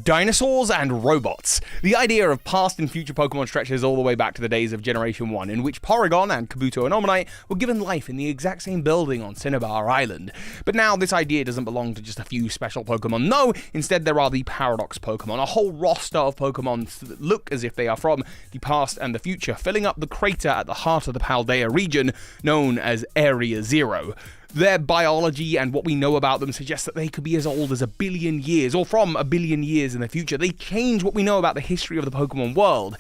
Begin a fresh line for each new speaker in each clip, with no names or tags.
Dinosaurs and robots. The idea of past and future Pokemon stretches all the way back to the days of Generation 1, in which Porygon and Kabuto and Omanyte were given life in the exact same building on Cinnabar Island. But now this idea doesn't belong to just a few special Pokemon. No, instead there are the Paradox Pokemon, a whole roster of Pokemon that look as if they are from the past and the future, filling up the crater at the heart of the Paldea region, known as Area Zero. Their biology and what we know about them suggests that they could be as old as 1 billion years, or from 1 billion years in the future. They change what we know about the history of the Pokemon world,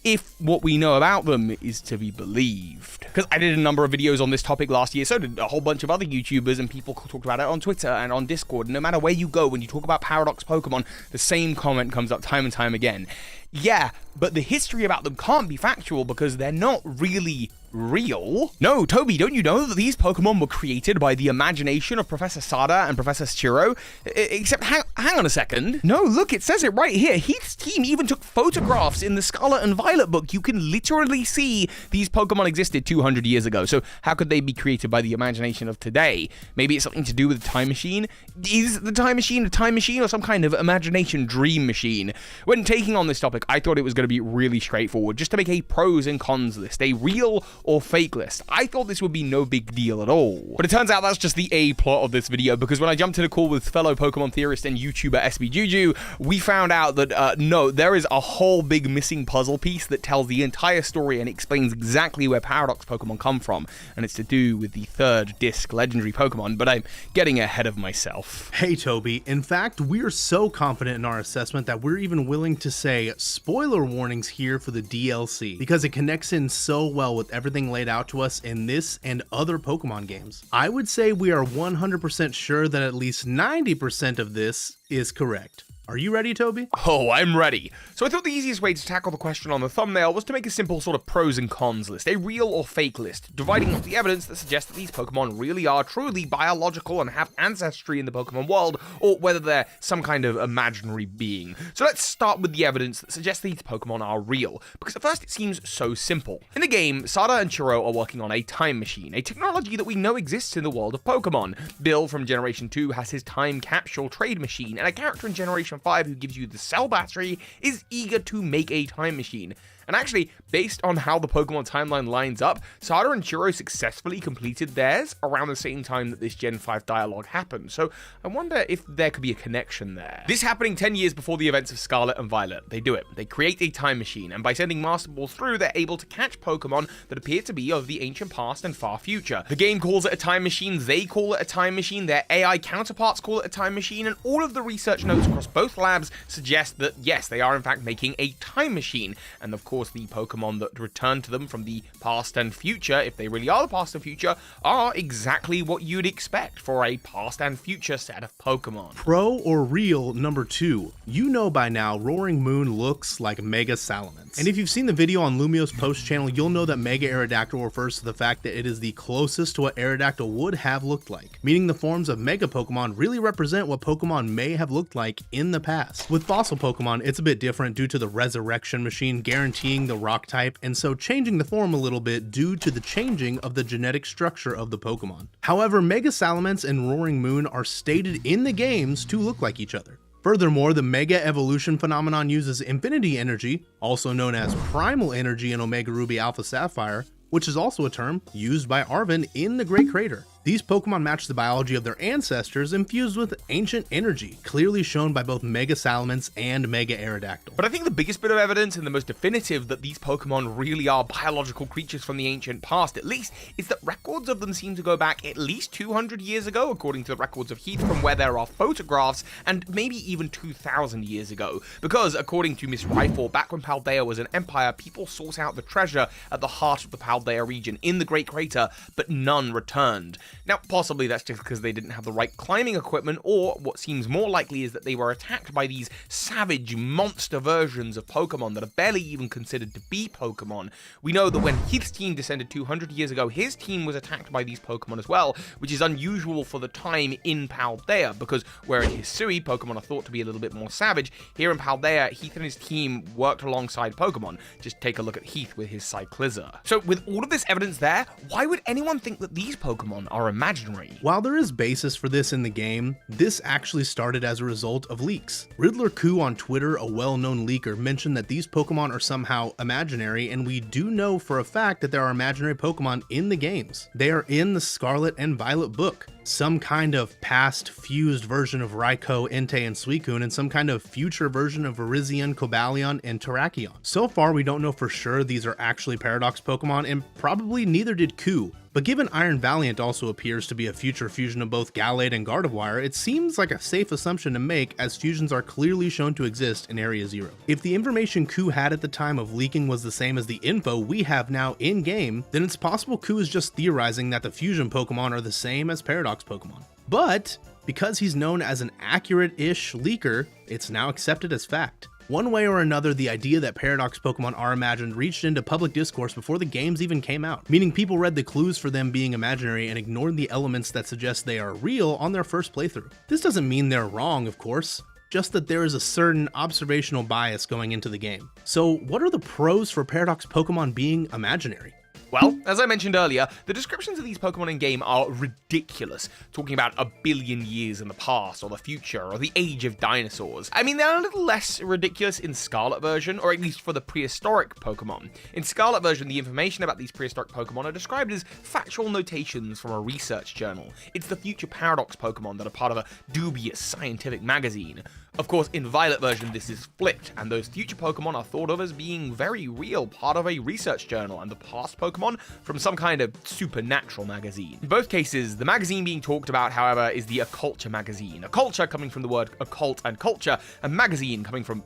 if what we know about them is to be believed. Because I did a number of videos on this topic last year, so did a whole bunch of other YouTubers, and people talked about it on Twitter and on Discord. And no matter where you go, when you talk about Paradox Pokemon, the same comment comes up time and time again. Yeah, but the history about them can't be factual because they're not really real. No, Toby, don't you know that these Pokemon were created by the imagination of Professor Sada and Professor Turo? Except, hang on a second. No, look, it says it right here. Heath's team even took photographs in the Scarlet and Violet book. You can literally see these Pokemon existed 200 years ago. So how could they be created by the imagination of today? Maybe it's something to do with the time machine? Is the time machine a time machine or some kind of imagination dream machine? When taking on this topic, I thought it was going to be really straightforward, just to make a pros and cons list, a real or fake list. I thought this would be no big deal at all. But it turns out that's just the A plot of this video, because when I jumped in a call with fellow Pokemon theorist and YouTuber SB we found out that no, there is a whole big missing puzzle piece that tells the entire story and explains exactly where Paradox Pokemon come from, and it's to do with the 3rd disc legendary Pokemon, but I'm getting ahead of myself.
Hey Toby, in fact, we're so confident in our assessment that we're even willing to say spoiler warnings here for the DLC, because it connects in so well with everything laid out to us in this and other Pokemon games. I would say we are 100% sure that at least 90% of this is correct. Are you ready, Toby?
Oh, I'm ready. So I thought the easiest way to tackle the question on the thumbnail was to make a simple sort of pros and cons list, a real or fake list, dividing up the evidence that suggests that these Pokemon really are truly biological and have ancestry in the Pokemon world, or whether they're some kind of imaginary being. So let's start with the evidence that suggests these Pokemon are real, because at first it seems so simple. In the game, Sada and Turo are working on a time machine, a technology that we know exists in the world of Pokemon. Bill from Generation 2 has his time capsule trade machine, and a character in Generation 5 who gives you the cell battery is eager to make a time machine. And actually, based on how the Pokemon timeline lines up, Sada and Turo successfully completed theirs around the same time that this Gen 5 dialogue happened, so I wonder if there could be a connection there. This happening 10 years before the events of Scarlet and Violet. They do it. They create a time machine, and by sending Master Balls through, they're able to catch Pokemon that appear to be of the ancient past and far future. The game calls it a time machine, they call it a time machine, their AI counterparts call it a time machine, and all of the research notes across both labs suggest that yes, they are in fact making a time machine, and of course the Pokemon that return to them from the past and future, if they really are the past and future, are exactly what you'd expect for a past and future set of Pokemon.
Pro or real number 2. You know by now Roaring Moon looks like Mega Salamence. And if you've seen the video on Lumio's post channel, you'll know that Mega Aerodactyl refers to the fact that it is the closest to what Aerodactyl would have looked like, meaning the forms of Mega Pokemon really represent what Pokemon may have looked like in the past. With fossil Pokemon, it's a bit different due to the resurrection machine guaranteeing the rock type, and so changing the form a little bit due to the changing of the genetic structure of the Pokemon. However, Mega Salamence and Roaring Moon are stated in the games to look like each other. Furthermore, the Mega Evolution phenomenon uses Infinity Energy, also known as Primal Energy in Omega Ruby Alpha Sapphire, which is also a term used by Arven in the Great Crater. These Pokemon match the biology of their ancestors infused with ancient energy, clearly shown by both Mega Salamence and Mega Aerodactyl.
But I think the biggest bit of evidence and the most definitive that these Pokemon really are biological creatures from the ancient past, at least, is that records of them seem to go back at least 200 years ago, according to the records of Heath, from where there are photographs, and maybe even 2,000 years ago. Because, according to Miss Rifle, back when Paldea was an empire, people sought out the treasure at the heart of the Paldea region in the Great Crater, but none returned. Now, possibly that's just because they didn't have the right climbing equipment, or what seems more likely is that they were attacked by these savage monster versions of Pokemon that are barely even considered to be Pokemon. We know that when Heath's team descended 200 years ago, his team was attacked by these Pokemon as well, which is unusual for the time in Paldea, because where in Hisui, Pokemon are thought to be a little bit more savage, here in Paldea, Heath and his team worked alongside Pokemon. Just take a look at Heath with his Cyclizar. So with all of this evidence there, why would anyone think that these Pokemon are are imaginary.
While there is basis for this in the game, this actually started as a result of leaks. RiddlerCoo on Twitter, a well-known leaker, mentioned that these Pokemon are somehow imaginary, and we do know for a fact that there are imaginary Pokemon in the games. They are in the Scarlet and Violet book. Some kind of past fused version of Raikou, Entei, and Suicune, and some kind of future version of Virizion, Cobalion, and Terrakion. So far, we don't know for sure these are actually Paradox Pokemon, and probably neither did Coo. But given Iron Valiant also appears to be a future fusion of both Gallade and Gardevoir, it seems like a safe assumption to make, as fusions are clearly shown to exist in Area Zero. If the information Coo had at the time of leaking was the same as the info we have now in-game, then it's possible Coo is just theorizing that the fusion Pokemon are the same as Paradox Pokemon. But because he's known as an accurate-ish leaker, it's now accepted as fact. One way or another, the idea that Paradox Pokemon are imagined reached into public discourse before the games even came out, meaning people read the clues for them being imaginary and ignored the elements that suggest they are real on their first playthrough. This doesn't mean they're wrong, of course, just that there is a certain observational bias going into the game. So what are the pros for Paradox Pokemon being imaginary?
Well, as I mentioned earlier, the descriptions of these Pokemon in-game are ridiculous, talking about a billion years in the past, or the future, or the age of dinosaurs. I mean, they're a little less ridiculous in Scarlet version, or at least for the prehistoric Pokemon. In Scarlet version, the information about these prehistoric Pokemon are described as factual notations from a research journal. It's the future Paradox Pokemon that are part of a dubious scientific magazine. Of course, in Violet version, this is flipped, and those future Pokemon are thought of as being very real, part of a research journal, and the past Pokemon from some kind of supernatural magazine. In both cases, the magazine being talked about, however, is the Occulture magazine. Occulture coming from the word occult and culture, and magazine coming from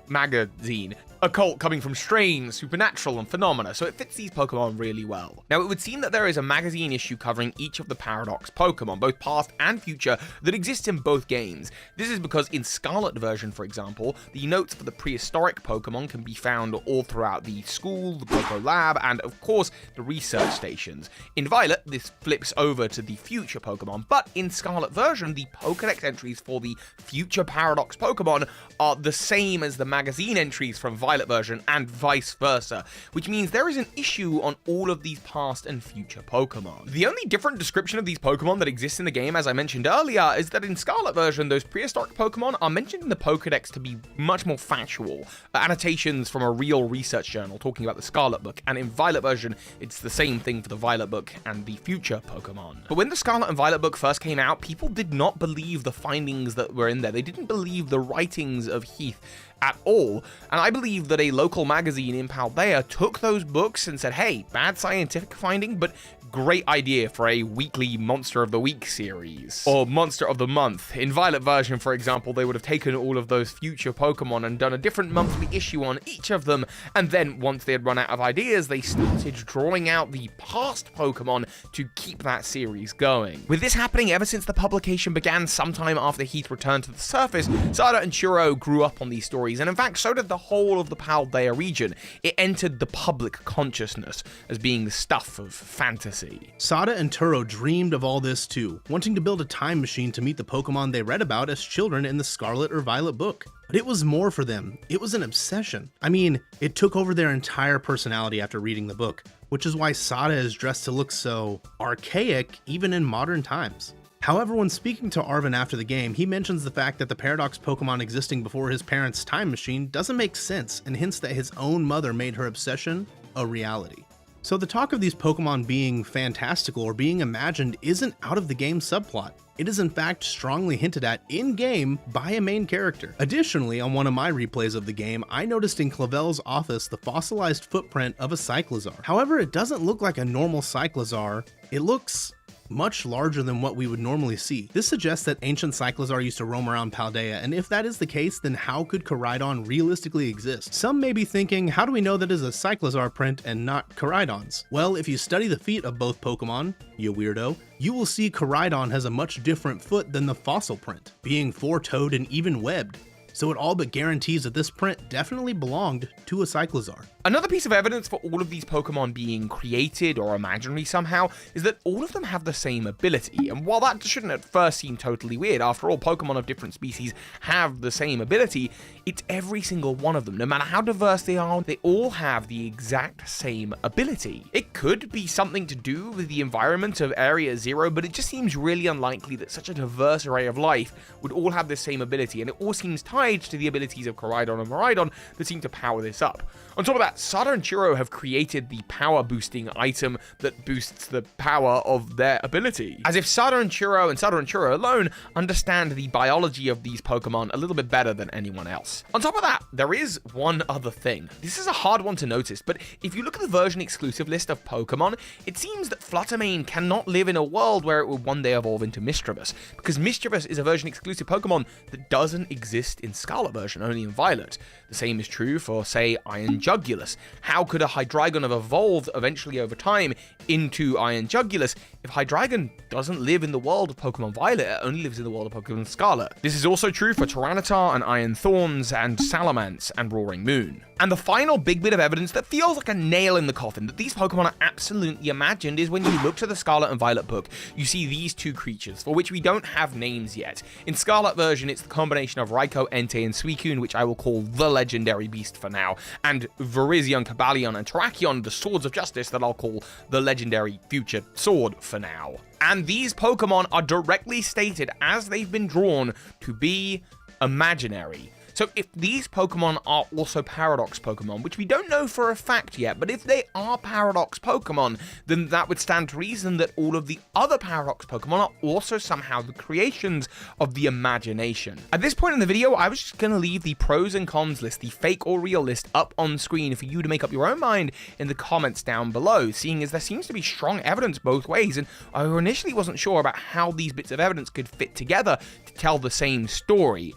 magazine. Occult coming from strange, supernatural, and phenomena, so it fits these Pokemon really well. Now, it would seem that there is a magazine issue covering each of the Paradox Pokemon, both past and future, that exists in both games. This is because in Scarlet version, for example, the notes for the prehistoric Pokemon can be found all throughout the school, the Poké Lab, and of course, the research stations. In Violet, this flips over to the future Pokemon, but in Scarlet version, the Pokédex entries for the future Paradox Pokemon are the same as the magazine entries from Violet version and vice versa, which means there is an issue on all of these past and future Pokemon. The only different description of these Pokemon that exists in the game, as I mentioned earlier, is that in Scarlet version, those prehistoric Pokemon are mentioned in the Pokédex to be much more factual, annotations from a real research journal talking about the Scarlet book, and in Violet version, it's the same thing for the Violet book and the future Pokemon. But when the Scarlet and Violet book first came out, people did not believe the findings that were in there. They didn't believe the writings of Heath at all, and I believe that a local magazine in Paldea took those books and said, hey, bad scientific finding, but great idea for a weekly Monster of the Week series, or Monster of the Month. In Violet version, for example, they would have taken all of those future Pokemon and done a different monthly issue on each of them, and then once they had run out of ideas, they started drawing out the past Pokemon to keep that series going. With this happening ever since the publication began sometime after Heath returned to the surface, Sada and Turo grew up on these stories, and in fact, so did the whole of the Paldea region. It entered the public consciousness as being the stuff of fantasy.
Sada and Turo dreamed of all this too, wanting to build a time machine to meet the Pokemon they read about as children in the Scarlet or Violet book. But it was more for them. It was an obsession. I mean, it took over their entire personality after reading the book, which is why Sada is dressed to look so archaic even in modern times. However, when speaking to Arvin after the game, he mentions the fact that the Paradox Pokemon existing before his parents' time machine doesn't make sense, and hints that his own mother made her obsession a reality. So the talk of these Pokemon being fantastical or being imagined isn't out of the game's subplot. It is in fact strongly hinted at in-game by a main character. Additionally, on one of my replays of the game, I noticed in Clavel's office the fossilized footprint of a Cyclizar. However, it doesn't look like a normal Cyclizar. It looks much larger than what we would normally see. This suggests that ancient Cyclizar used to roam around Paldea, and if that is the case, then how could Koraidon realistically exist? Some may be thinking, how do we know that is a Cyclizar print and not Koraidon's? Well, if you study the feet of both Pokemon, you weirdo, you will see Koraidon has a much different foot than the fossil print, being four-toed and even webbed. so it all but guarantees that this print definitely belonged to a Cyclizar.
Another piece of evidence for all of these Pokemon being created or imaginary somehow is that all of them have the same ability, and while that shouldn't at first seem totally weird, after all, Pokemon of different species have the same ability, it's every single one of them. No matter how diverse they are, they all have the exact same ability. It could be something to do with the environment of Area Zero, but it just seems really unlikely that such a diverse array of life would all have the same ability, and it all seems tied to the abilities of Koraidon and Miraidon that seem to power this up. On top of that, Sada and Turo have created the power boosting item that boosts the power of their ability. As if Sada and Turo alone understand the biology of these Pokemon a little bit better than anyone else. On top of that, there is one other thing. This is a hard one to notice, but if you look at the version exclusive list of Pokemon, it seems that Fluttermane cannot live in a world where it will one day evolve into Mischievous, because Mischievous is a version exclusive Pokemon that doesn't exist in Scarlet version, only in Violet. The same is true for, say, Iron Jugulus. How could a Hydreigon have evolved eventually over time into Iron Jugulus if Hydreigon doesn't live in the world of Pokemon Violet, it only lives in the world of Pokemon Scarlet? This is also true for Tyranitar and Iron Thorns and Salamence and Roaring Moon. And the final big bit of evidence that feels like a nail in the coffin that these Pokemon are absolutely imagined is when you look to the Scarlet and Violet book, you see these two creatures, for which we don't have names yet. In Scarlet version, it's the combination of Raikou, Entei, and Suicune, which I will call the legendary beast for now, and Virizion, Cobalion, and Terrakion, the Swords of Justice, that I'll call the legendary future sword for now. And these Pokemon are directly stated as they've been drawn to be imaginary. So if these Pokemon are also Paradox Pokemon, which we don't know for a fact yet, but if they are Paradox Pokemon, then that would stand to reason that all of the other Paradox Pokemon are also somehow the creations of the imagination. At this point in the video, I was just going to leave the pros and cons list, the fake or real list, up on screen for you to make up your own mind in the comments down below, seeing as there seems to be strong evidence both ways, and I initially wasn't sure about how these bits of evidence could fit together to tell the same story.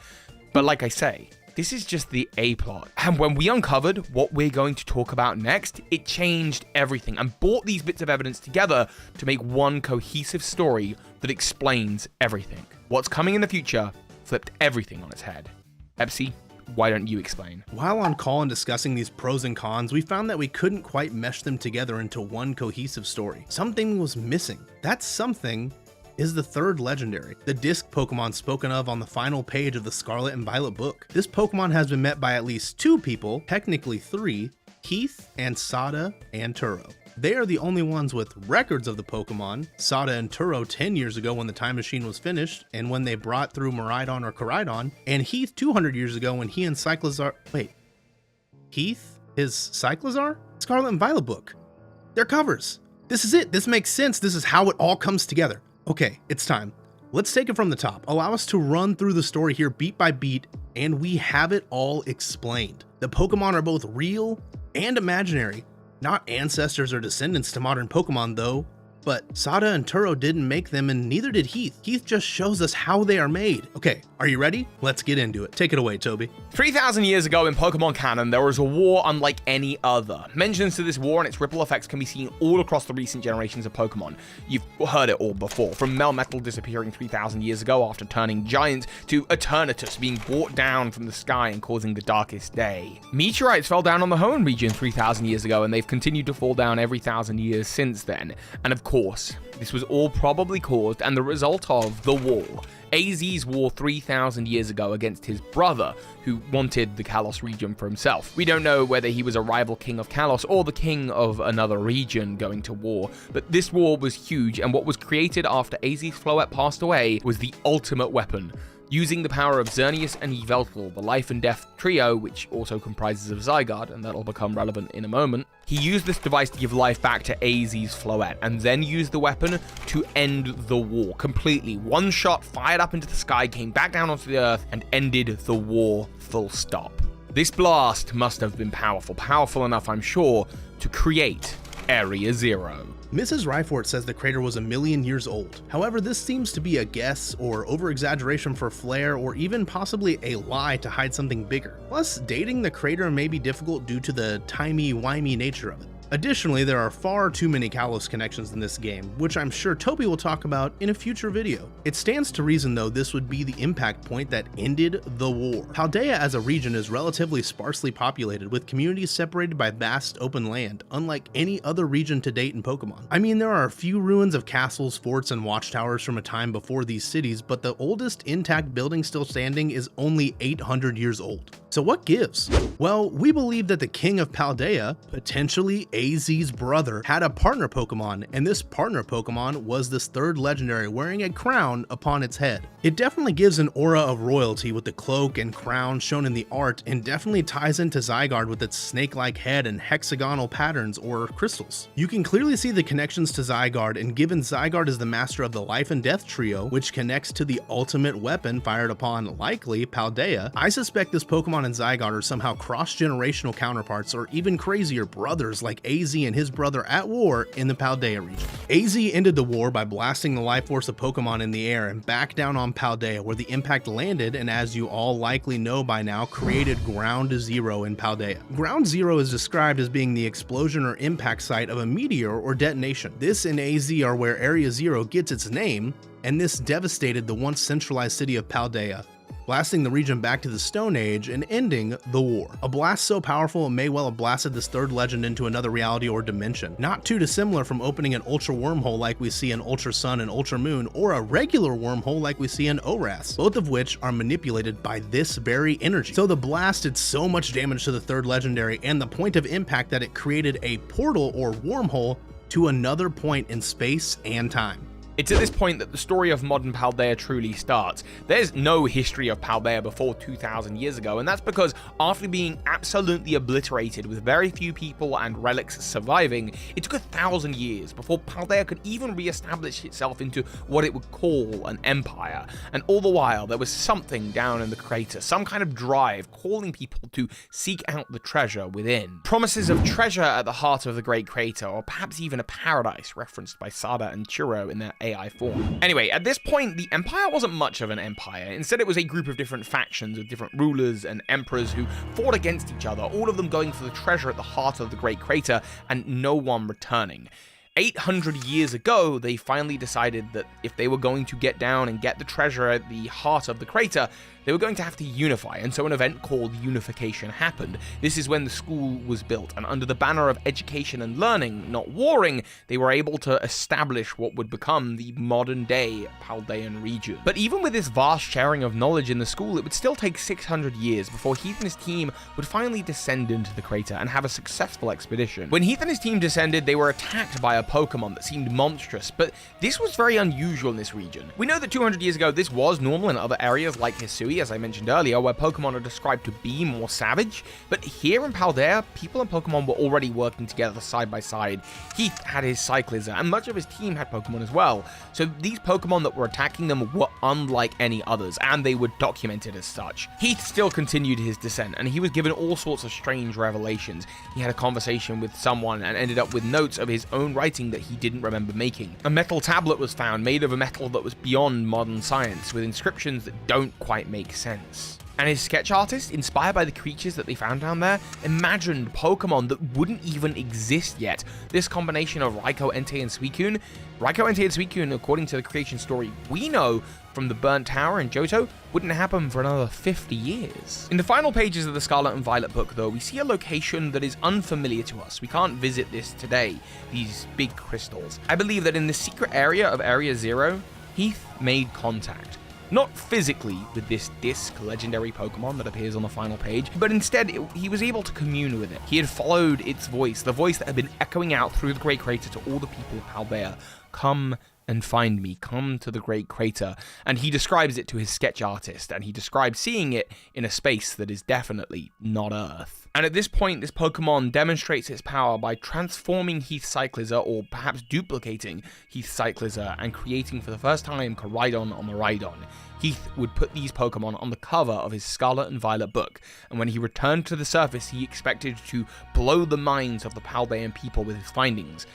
But like I say, this is just the A-plot. And when we uncovered what we're going to talk about next, it changed everything and brought these bits of evidence together to make one cohesive story that explains everything. What's coming in the future flipped everything on its head. Epsy, why don't you explain?
While on call and discussing these pros and cons, we found that we couldn't quite mesh them together into one cohesive story. Something was missing. That something is the third legendary, the disc Pokemon spoken of on the final page of the Scarlet and Violet book. This Pokemon has been met by at least two people, technically three, Heath and Sada and Turo. They are the only ones with records of the Pokemon, Sada and Turo 10 years ago when the time machine was finished and when they brought through Miraidon or Koraidon, and Heath 200 years ago when he and Cyclizar— wait, Heath is Cyclizar? Scarlet and Violet book. They're covers. This is it. This makes sense. This is how it all comes together. Okay, it's time. Let's take it from the top. Allow us to run through the story here beat by beat, and we have it all explained. The Pokemon are both real and imaginary, not ancestors or descendants to modern Pokemon though, but Sada and Turo didn't make them and neither did Heath. Heath just shows us how they are made. Okay, are you ready? Let's get into it. Take it away, Toby.
3,000 years ago in Pokemon canon, there was a war unlike any other. Mentions to this war and its ripple effects can be seen all across the recent generations of Pokemon. You've heard it all before, from Melmetal disappearing 3,000 years ago after turning giant, to Eternatus being brought down from the sky and causing the darkest day. Meteorites fell down on the Hoenn region 3,000 years ago, and they've continued to fall down every 1,000 years since then. And of course, this was all probably caused and the result of the war. AZ's war 3,000 years ago against his brother, who wanted the Kalos region for himself. We don't know whether he was a rival king of Kalos or the king of another region going to war, but this war was huge, and what was created after AZ's Floette passed away was the ultimate weapon. Using the power of Xerneas and Yveltal, the life and death trio, which also comprises of Zygarde, and that'll become relevant in a moment, he used this device to give life back to AZ's Floette, and then used the weapon to end the war completely. One shot fired up into the sky, came back down onto the earth, and ended the war full stop. This blast must have been powerful enough, I'm sure, to create Area Zero.
Mrs. Ryfort says the crater was 1,000,000 years old. However, this seems to be a guess or over-exaggeration for flair, or even possibly a lie to hide something bigger. Plus, dating the crater may be difficult due to the timey-wimey nature of it. Additionally, there are far too many Kalos connections in this game, which I'm sure Toby will talk about in a future video. It stands to reason though this would be the impact point that ended the war. Paldea as a region is relatively sparsely populated, with communities separated by vast open land, unlike any other region to date in Pokemon. I mean, there are a few ruins of castles, forts, and watchtowers from a time before these cities, but the oldest intact building still standing is only 800 years old. So what gives? Well, we believe that the king of Paldea, potentially AZ's brother, had a partner Pokemon, and this partner Pokemon was this third legendary wearing a crown upon its head. It definitely gives an aura of royalty with the cloak and crown shown in the art, and definitely ties into Zygarde with its snake-like head and hexagonal patterns or crystals. You can clearly see the connections to Zygarde, and given Zygarde is the master of the Life and Death trio, which connects to the ultimate weapon fired upon, likely, Paldea, I suspect this Pokemon and Zygarde are somehow cross-generational counterparts, or even crazier brothers like AZ and his brother at war in the Paldea region. AZ ended the war by blasting the life force of Pokemon in the air and back down on Paldea, where the impact landed and, as you all likely know by now, created Ground Zero in Paldea. Ground Zero is described as being the explosion or impact site of a meteor or detonation. This and AZ are where Area Zero gets its name, and this devastated the once centralized city of Paldea, blasting the region back to the Stone Age and ending the war. A blast so powerful it may well have blasted this third legend into another reality or dimension, not too dissimilar from opening an Ultra Wormhole like we see in Ultra Sun and Ultra Moon, or a regular wormhole like we see in ORAS, both of which are manipulated by this very energy. So the blast did so much damage to the third legendary and the point of impact that it created a portal or wormhole to another point in space and time.
It's at this point that the story of modern Paldea truly starts. There's no history of Paldea before 2,000 years ago, and that's because after being absolutely obliterated with very few people and relics surviving, it took 1,000 years before Paldea could even re-establish itself into what it would call an empire. And all the while, there was something down in the crater, some kind of drive calling people to seek out the treasure within. Promises of treasure at the heart of the Great Crater, or perhaps even a paradise referenced by Sada and Turo in their AI form. Anyway, at this point, the Empire wasn't much of an empire. Instead, it was a group of different factions with different rulers and emperors who fought against each other, all of them going for the treasure at the heart of the Great Crater, and no one returning. 800 years ago, they finally decided that if they were going to get down and get the treasure at the heart of the crater, they were going to have to unify, and so an event called Unification happened. This is when the school was built, and under the banner of education and learning, not warring, they were able to establish what would become the modern-day Paldean region. But even with this vast sharing of knowledge in the school, it would still take 600 years before Heath and his team would finally descend into the crater and have a successful expedition. When Heath and his team descended, they were attacked by a Pokemon that seemed monstrous, but this was very unusual in this region. We know that 200 years ago, this was normal in other areas like Hisui, as I mentioned earlier, where Pokemon are described to be more savage, but here in Paldea, people and Pokemon were already working together side by side. Heath had his Cyclizar, and much of his team had Pokemon as well, so these Pokemon that were attacking them were unlike any others, and they were documented as such. Heath still continued his descent, and he was given all sorts of strange revelations. He had a conversation with someone and ended up with notes of his own writing that he didn't remember making. A metal tablet was found, made of a metal that was beyond modern science, with inscriptions that don't quite make sense. And his sketch artist, inspired by the creatures that they found down there, imagined Pokemon that wouldn't even exist yet. This combination of Raikou, Entei, and Suicune. Raikou, Entei, and Suicune, according to the creation story we know from the Burnt Tower in Johto, wouldn't happen for another 50 years. In the final pages of the Scarlet and Violet book, though, we see a location that is unfamiliar to us. We can't visit this today, these big crystals. I believe that in the secret area of Area Zero, Heath made contact. Not physically with this disc legendary Pokemon that appears on the final page, but instead he was able to commune with it. He had followed its voice, the voice that had been echoing out through the Great Crater to all the people of Paldea. Come and find me, come to the Great Crater. And he describes it to his sketch artist, and he describes seeing it in a space that is definitely not Earth. And at this point, this Pokemon demonstrates its power by transforming Heath's Cyclizar, or perhaps duplicating Heath's Cyclizar, and creating for the first time Koraidon on the Rhydon. Heath would put these Pokemon on the cover of his Scarlet and Violet book, and when he returned to the surface, he expected to blow the minds of the Paldean people with his findings.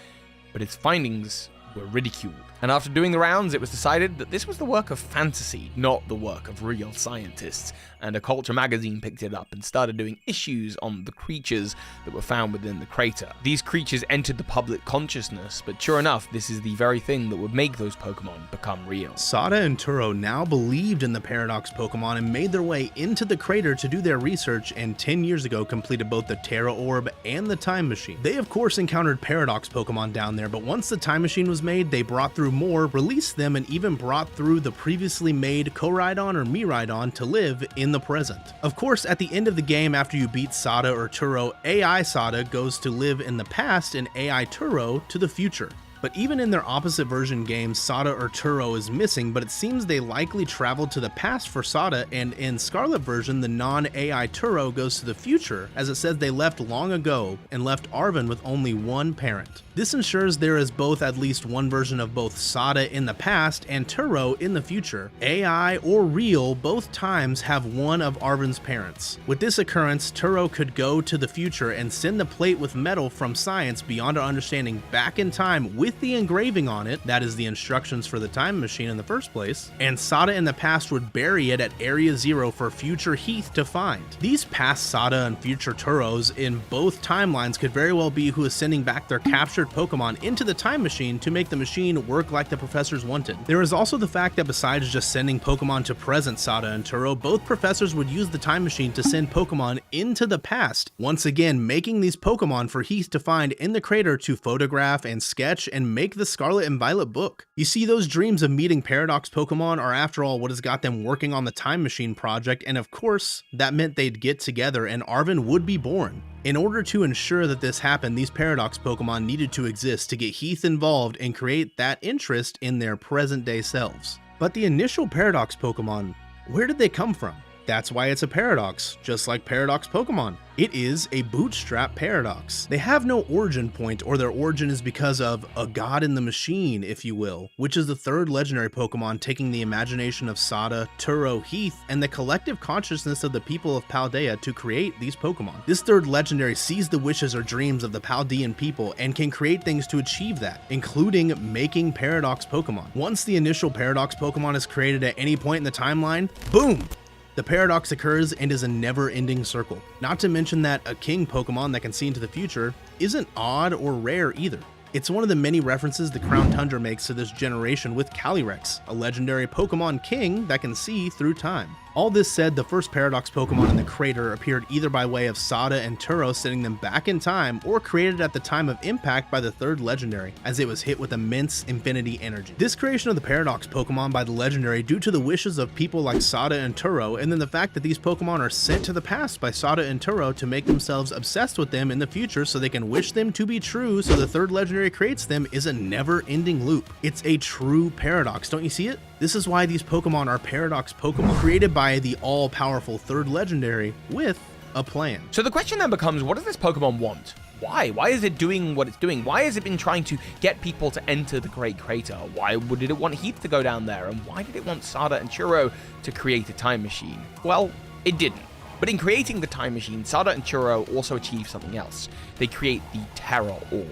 But his findings were ridiculed. And after doing the rounds, it was decided that this was the work of fantasy, not the work of real scientists, and a culture magazine picked it up and started doing issues on the creatures that were found within the crater. These creatures entered the public consciousness, but sure enough, this is the very thing that would make those Pokemon become real.
Sada and Turo now believed in the Paradox Pokemon and made their way into the crater to do their research, and 10 years ago completed both the Terra Orb and the Time Machine. They of course encountered Paradox Pokemon down there, but once the Time Machine was made, they brought through more, released them, and even brought through the previously made Koraidon or Miraidon to live in the present. Of course, at the end of the game, after you beat Sada or Turo, AI Sada goes to live in the past and AI Turo to the future. But even in their opposite version games, Sada or Turo is missing, but it seems they likely traveled to the past for Sada, and in Scarlet version, the non-AI Turo goes to the future, as it says they left long ago and left Arven with only one parent. This ensures there is both at least one version of both Sada in the past and Turo in the future. AI or real, both times have one of Arven's parents. With this occurrence, Turo could go to the future and send the plate with metal from science beyond our understanding back in time with the engraving on it, that is the instructions for the time machine in the first place, and Sada in the past would bury it at Area 0 for future Heath to find. These past Sada and future Turos in both timelines could very well be who is sending back their captured Pokemon into the time machine to make the machine work like the professors wanted. There is also the fact that besides just sending Pokemon to present Sada and Turo, both professors would use the time machine to send Pokemon into the past, once again making these Pokemon for Heath to find in the crater to photograph and sketch and make the Scarlet and Violet book. You see, those dreams of meeting Paradox Pokemon are after all what has got them working on the Time Machine project, and of course, that meant they'd get together and Arven would be born. In order to ensure that this happened, these Paradox Pokemon needed to exist to get Heath involved and create that interest in their present day selves. But the initial Paradox Pokemon, where did they come from? That's why it's a paradox, just like Paradox Pokemon. It is a bootstrap paradox. They have no origin point, or their origin is because of a god in the machine, if you will, which is the third legendary Pokemon taking the imagination of Sada, Turo, Heath, and the collective consciousness of the people of Paldea to create these Pokemon. This third legendary sees the wishes or dreams of the Paldean people and can create things to achieve that, including making Paradox Pokemon. Once the initial Paradox Pokemon is created at any point in the timeline, boom! The paradox occurs and is a never-ending circle. Not to mention that a king Pokemon that can see into the future isn't odd or rare either. It's one of the many references the Crown Tundra makes to this generation with Calyrex, a legendary Pokemon king that can see through time. All this said, the first Paradox Pokemon in the crater appeared either by way of Sada and Turo sending them back in time, or created at the time of impact by the third legendary, as it was hit with immense infinity energy. This creation of the Paradox Pokemon by the legendary due to the wishes of people like Sada and Turo, and then the fact that these Pokemon are sent to the past by Sada and Turo to make themselves obsessed with them in the future so they can wish them to be true, so the third legendary creates them, is a never-ending loop. It's a true paradox, don't you see it? This is why these Pokemon are Paradox Pokemon, created by the all-powerful third legendary with a plan.
So the question then becomes, what does this Pokemon want? Why? Why is it doing what it's doing? Why has it been trying to get people to enter the Great Crater? Why did it want Heath to go down there? And why did it want Sada and Turo to create a time machine? Well, it didn't. But in creating the time machine, Sada and Turo also achieve something else. They create the Terra Orb.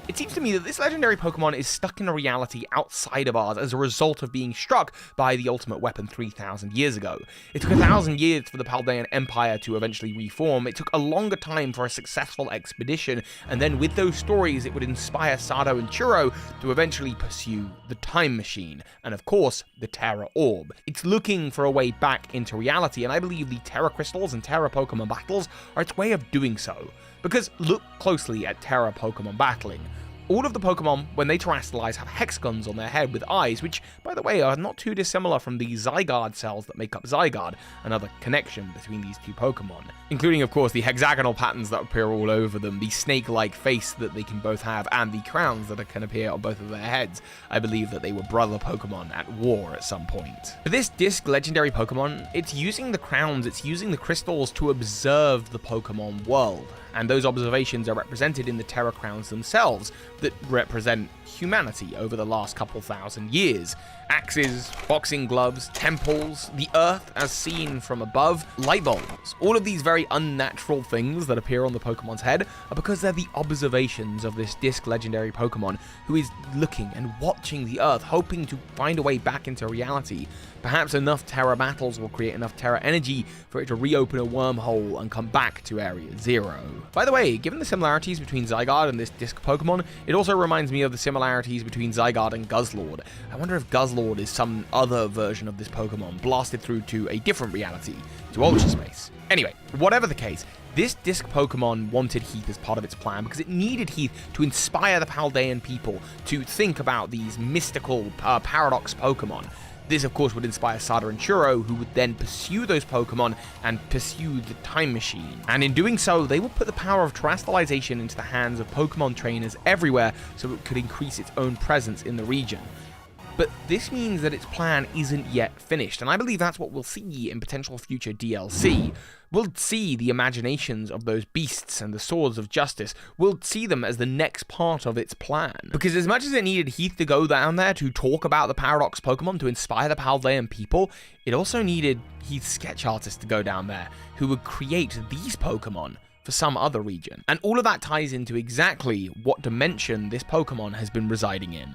It seems to me that this legendary Pokemon is stuck in a reality outside of ours as a result of being struck by the ultimate weapon 3,000 years ago. It took 1,000 years for the Paldean Empire to eventually reform. It took a longer time for a successful expedition, and then with those stories it would inspire Sada and Turo to eventually pursue the time machine, and of course, the Terra Orb. It's looking for a way back into reality, and I believe the Terra Crystals and Terra Pokemon battles are its way of doing so. Because look closely at Terra Pokemon battling. All of the Pokemon, when they terrestrialize, have hexagons on their head with eyes, which, by the way, are not too dissimilar from the Zygarde cells that make up Zygarde, another connection between these two Pokemon. Including, of course, the hexagonal patterns that appear all over them, the snake-like face that they can both have, and the crowns that can appear on both of their heads. I believe that they were brother Pokemon at war at some point. For this disc legendary Pokemon, it's using the crowns, it's using the crystals to observe the Pokemon world. and those observations are represented in the Terra Crowns themselves that represent humanity over the last couple thousand years. Axes, boxing gloves, temples, the earth as seen from above, light bulbs. All of these very unnatural things that appear on the Pokemon's head are because they're the observations of this disc legendary Pokemon who is looking and watching the earth, hoping to find a way back into reality. Perhaps enough Terra battles will create enough Terra energy for it to reopen a wormhole and come back to Area 0. By the way, given the similarities between Zygarde and this disc Pokemon, it also reminds me of the similarities between Zygarde and Guzzlord. I wonder if Guzzlord is some other version of this Pokemon blasted through to a different reality, to Ultra Space. Anyway, whatever the case, this disc Pokemon wanted Heath as part of its plan because it needed Heath to inspire the Paldean people to think about these mystical paradox Pokemon. This, of course, would inspire Sada and Turo, who would then pursue those Pokemon and pursue the Time Machine. And in doing so, they would put the power of terrestrialization into the hands of Pokemon trainers everywhere so it could increase its own presence in the region. But this means that its plan isn't yet finished, and I believe that's what we'll see in potential future DLC. We'll see the imaginations of those beasts and the swords of justice. We'll see them as the next part of its plan. Because as much as it needed Heath to go down there to talk about the Paradox Pokemon to inspire the Paldean people, it also needed Heath's sketch artist to go down there, who would create these Pokemon for some other region. And all of that ties into exactly what dimension this Pokemon has been residing in.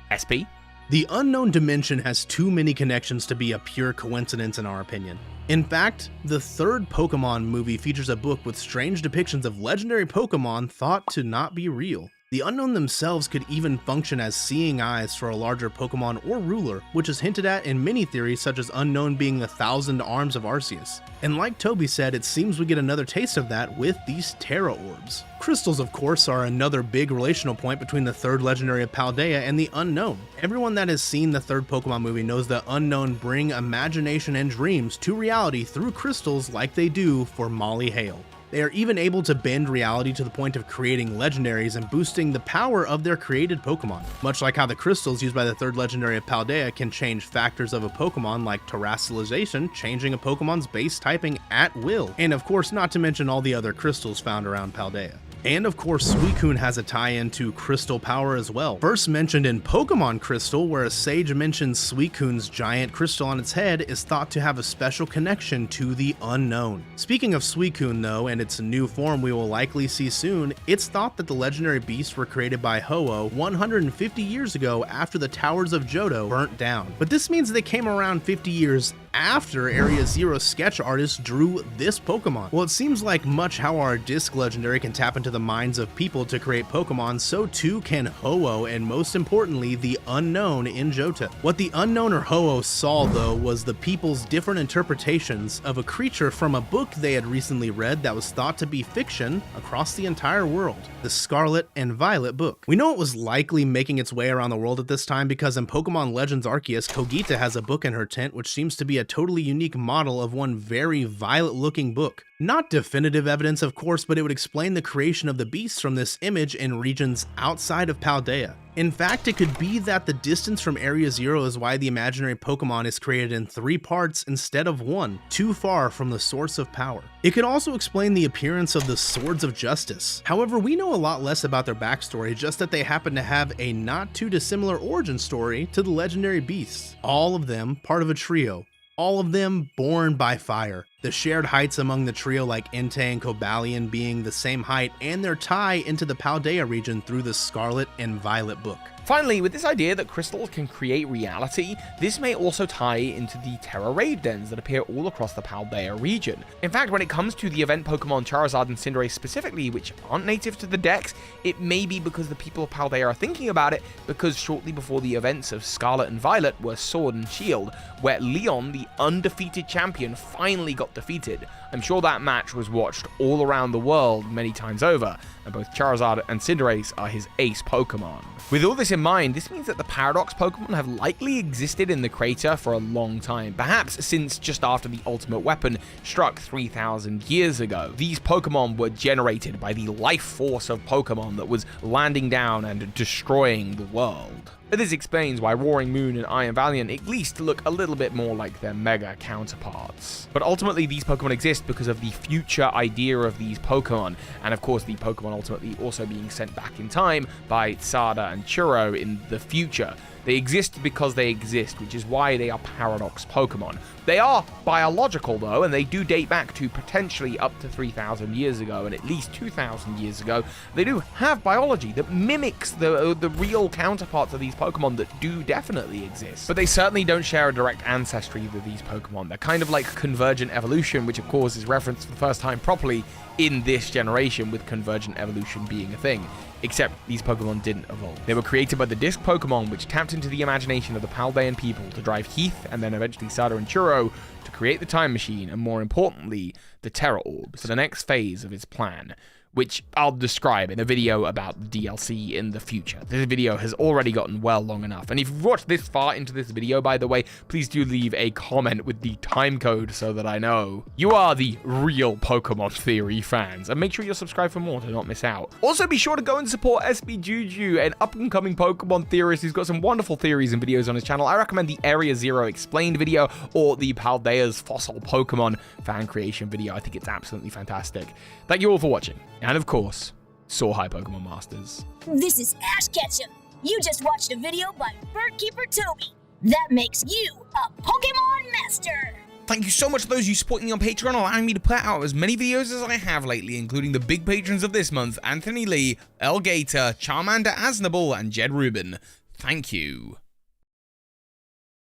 Espy?
The unknown dimension has too many connections to be a pure coincidence in our opinion. In fact, the third Pokemon movie features a book with strange depictions of legendary Pokemon thought to not be real. The unknown themselves could even function as seeing eyes for a larger Pokemon or ruler, which is hinted at in many theories such as Unknown being the 1,000 arms of Arceus. And like Toby said, it seems we get another taste of that with these Terra Orbs. Crystals, of course, are another big relational point between the third legendary of Paldea and the Unknown. Everyone that has seen the third Pokemon movie knows that Unknown bring imagination and dreams to reality through crystals like they do for Molly Hale. They are even able to bend reality to the point of creating legendaries and boosting the power of their created Pokemon. Much like how the crystals used by the third legendary of Paldea can change factors of a Pokemon like terrestrialization, changing a Pokemon's base typing at will. And of course, not to mention all the other crystals found around Paldea. And of course, Suicune has a tie-in to crystal power as well. First mentioned in Pokemon Crystal, where a sage mentions Suicune's giant crystal on its head is thought to have a special connection to the unknown. Speaking of Suicune though, and its new form we will likely see soon, it's thought that the legendary beasts were created by Ho-Oh 150 years ago after the Towers of Johto burnt down. But this means they came around 50 years after Area 0 sketch artists drew this Pokemon. Well, it seems like much how our disc legendary can tap into the minds of people to create Pokemon, so too can Ho-Oh, and most importantly, the unknown in Johto. What the unknown or Ho-Oh saw though was the people's different interpretations of a creature from a book they had recently read that was thought to be fiction across the entire world, the Scarlet and Violet book. We know it was likely making its way around the world at this time because in Pokemon Legends Arceus, Kogita has a book in her tent which seems to be a totally unique model of one very violet looking book. Not definitive evidence of course, but it would explain the creation of the beasts from this image in regions outside of Paldea. In fact, it could be that the distance from Area 0 is why the imaginary Pokemon is created in 3 parts instead of 1, too far from the source of power. It could also explain the appearance of the Swords of Justice. However, we know a lot less about their backstory, just that they happen to have a not too dissimilar origin story to the legendary beasts. All of them part of a trio. All of them born by fire. The shared heights among the trio like Entei and Cobalion being the same height, and their tie into the Paldea region through the Scarlet and Violet book.
Finally, with this idea that crystals can create reality, this may also tie into the Terra raid dens that appear all across the Paldea region. In fact, when it comes to the event Pokemon Charizard and Cinderace specifically, which aren't native to the Dex, it may be because the people of Paldea are thinking about it, because shortly before the events of Scarlet and Violet were Sword and Shield, where Leon, the undefeated champion, finally got defeated. I'm sure that match was watched all around the world many times over, and both Charizard and Cinderace are his ace Pokemon. With all this in mind, this means that the Paradox Pokemon have likely existed in the crater for a long time, perhaps since just after the Ultimate Weapon struck 3,000 years ago. These Pokemon were generated by the life force of Pokemon that was landing down and destroying the world. But this explains why Roaring Moon and I Am Valiant at least look a little bit more like their mega counterparts. But ultimately these Pokemon exist because of the future idea of these Pokemon, and of course the Pokemon ultimately also being sent back in time by Sada and Turo in the future. They exist because they exist, which is why they are paradox Pokemon. They are biological though, and they do date back to potentially up to 3,000 years ago and at least 2,000 years ago. They do have biology that mimics the real counterparts of these Pokemon that do definitely exist. But they certainly don't share a direct ancestry with these Pokemon. They're kind of like convergent evolution, which of course is referenced for the first time properly in this generation, with convergent evolution being a thing. Except these Pokemon didn't evolve. They were created by the Disc Pokemon, which tapped into the imagination of the Paldean people to drive Heath and then eventually Sada and Turo to create the Time Machine and, more importantly, the Terra Orbs for the next phase of its plan, which I'll describe in a video about the DLC in the future. This video has already gotten well long enough, and if you've watched this far into this video, by the way, please do leave a comment with the time code so that I know you are the real Pokemon Theory fans, and make sure you're subscribed for more to not miss out. Also, be sure to go and support Espy Juju, an up-and-coming Pokemon theorist who's got some wonderful theories and videos on his channel. I recommend the Area Zero Explained video or the Paldea's Fossil Pokemon fan creation video. I think it's absolutely fantastic. Thank you all for watching. And of course, soar high Pokemon Masters.
This is Ash Ketchum. You just watched a video by Birdkeeper Toby. That makes you a Pokemon Master.
Thank you so much to those you supporting me on Patreon, allowing me to put out as many videos as I have lately, including the big patrons of this month, Anthony Lee, El Gator, Charmander Aznable, and Jed Rubin. Thank you.